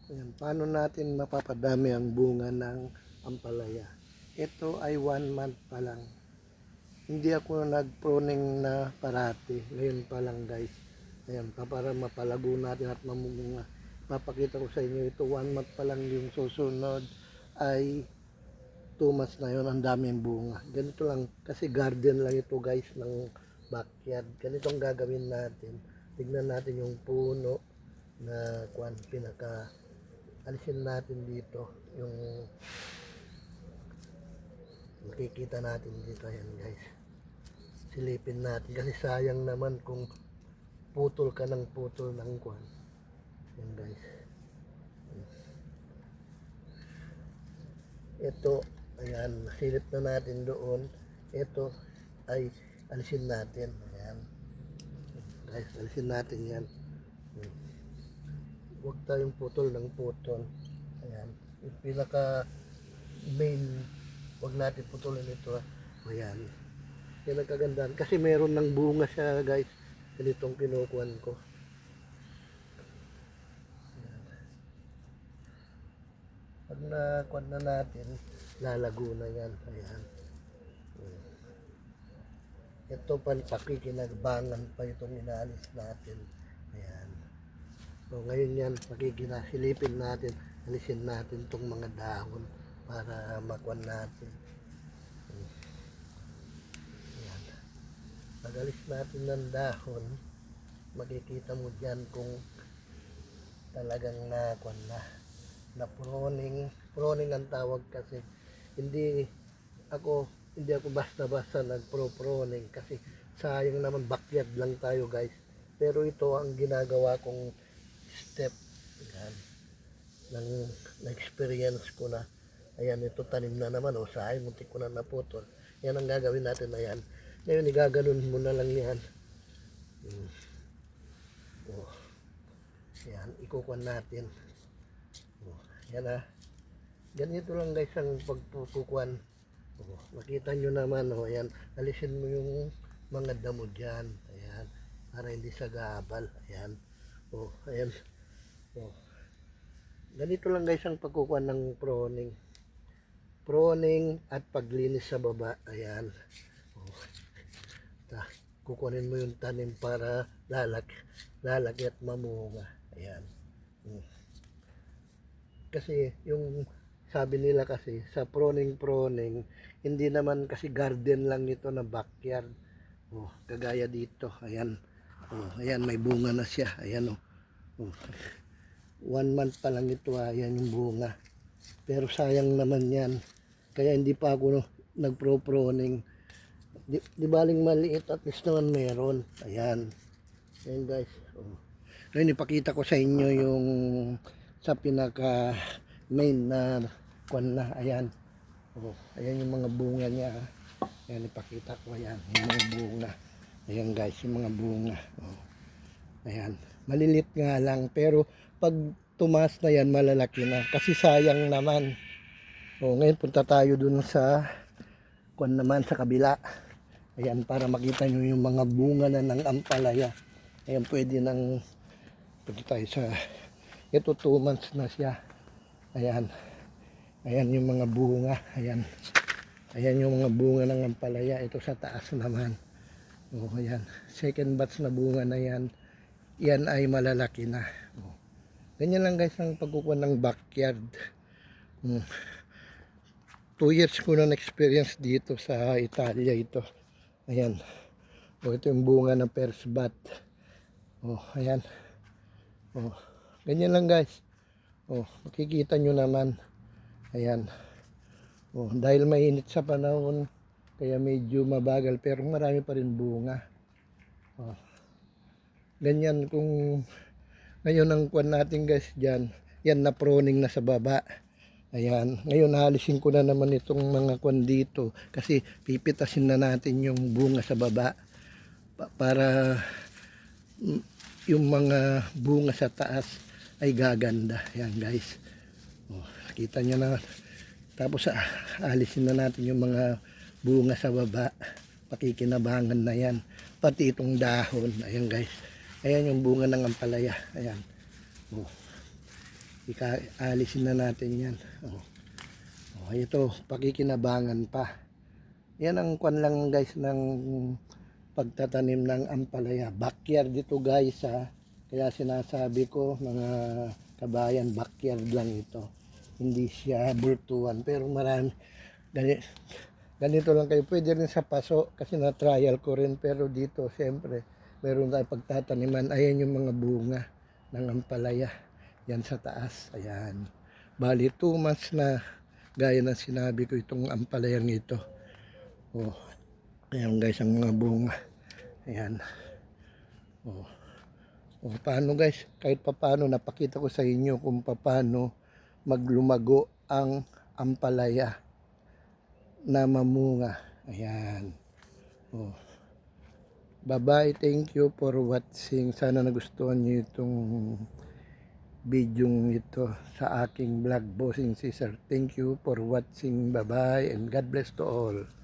Ayan, paano natin mapapadami ang bunga ng ampalaya? Ito ay 1 month pa lang. Hindi ako nag-pruning na parati. Ngayon pa lang guys. Ayan, para mapalago natin at mamumunga. Papakita ko sa inyo ito. 1 month pa lang, yung susunod ay 2 months na yun. Ang daming bunga. Ganito lang. Kasi garden lang ito guys ng backyard. Ganitong gagawin natin. Tignan natin yung puno na pinaka alisin natin dito yung makikita natin dito. Ayan guys, silipin natin kasi sayang naman kung putol ka ng putol ng kwan. Ayan guys, ito, ayan, silip na natin doon. Ito ay alisin natin. Ayan guys, alisin natin yan. Huwag tayong putol ng putol. Ayan, yung pinaka main, huwag natin putulin ito. Ayan, yan ang kagandahan kasi meron ng bunga siya guys. Ganitong kinukuhan ko. Ayan. Pag nakuhan na natin, lalago na yan. Ayan. Ito pa, pakikinagbangan pa itong inaalis natin. Ayan. So ngayon yan, silipin natin, alisin natin itong mga dahon para makuha natin. Ayan. Pag-alis natin ng dahon, makikita mo dyan kung talagang nakuha na pruning ang tawag kasi hindi ako basta-basta nagpro-pruning kasi sayang naman, backyard lang tayo guys. Pero ito ang ginagawa kong step. Ayan. Na-experience ko na. Ayan, ito tanim na naman. O, sayang, muntik ko na naputol. Yan ang gagawin natin. Ayan. Ngayon, igaganon mo na lang yan. O, ayan, ikukuhan natin. O, yan ah. Ganito lang guys ang pagpupukuhan. O, makita nyo naman. O, ayan, alisin mo yung mga damo dyan. Ayan, para hindi sagabal. Ayan. O, ayan. O, ganito lang guys ang pagkukuha ng pruning at paglinis sa baba. Ayan. O, kukunin mo yung tanim para lalaki at mamunga. Ayan. Kasi yung sabi nila kasi sa pruning hindi naman kasi garden lang ito na backyard. Oh, kagaya dito. Ayan. Oh, ayan, may bunga na siya. Ayan oh. Oh. 1 month pa lang ito. Ayan yung bunga. Pero sayang naman yan. Kaya hindi pa ako nagpro-pruning. Di baling maliit, at least naman meron. Ayan. Ayan guys. Oh. Ngayon ipakita ko sa inyo yung sa pinaka main na kwan na. Ayan. Oh, ayan yung mga bunga niya. Ayan, ipakita ko. Ayan yung mga bunga. Ayan guys, yung mga bunga. Oh. Ayan, malilit nga lang, pero pag tumas na yan, malalaki na kasi sayang naman. Oh, ngayon punta tayo dun sa kwan naman sa kabila. Ayan, para makita nyo yung mga bunga na ng ampalaya. Ayan, pwede nang punta tayo sa ito, 2 months na siya. Ayan. Ayan yung mga bunga. Ayan. Ayan yung mga bunga ng ampalaya. Ito sa taas naman. Oh, ayan. Second batch na bunga na yan. Yan ay malalaki na. Oh. Ganyan lang guys ang pagkukuha ng backyard. 2 years ko na experience dito sa Italia ito. Ayan. Oh, ito yung bunga ng first batch. Oh, ayan. Oh, ganyan lang guys. Oh, makikita nyo naman. Ayan. Oh, dahil mainit sa panahon, kaya medyo mabagal, pero marami pa rin bunga. Oh. Ganyan kung ngayon ang kuwan natin guys dyan, yan na pruning na sa baba. Ayan. Ngayon halisin ko na naman itong mga kuwan dito kasi pipitasin na natin yung bunga sa baba para yung mga bunga sa taas ay gaganda. Ayan guys. Oh, kita nyo na. Tapos alisin na natin yung mga bunga sa baba. Pakikinabangan na yan. Pati itong dahon. Ayan guys. Ayan yung bunga ng ampalaya. Ayan. Oh. Alisin na natin yan. Ito, pakikinabangan pa. Yan ang kwan lang guys ng pagtatanim ng ampalaya. Backyard dito guys ha. Kaya sinasabi ko mga kabayan, backyard lang ito. Hindi siya bultuan. Pero marami. Ganito lang kayo. Pwede rin sa paso kasi na-trial ko rin. Pero dito siyempre meron tayong pagtataniman. Ayan yung mga bunga ng ampalaya. Yan sa taas. Ayan. Bali 2 months na gaya ng sinabi ko itong ampalayang ito. Ayan guys ang mga bunga. Ayan. Paano guys, kahit paano napakita ko sa inyo kung paano maglumago ang ampalaya na mamunga. Ayan. Bye-bye. Thank you for watching. Sana nagustuhan niyo itong video ito sa aking vlog, Bossing Cesar. Thank you for watching. Bye-bye and God bless to all.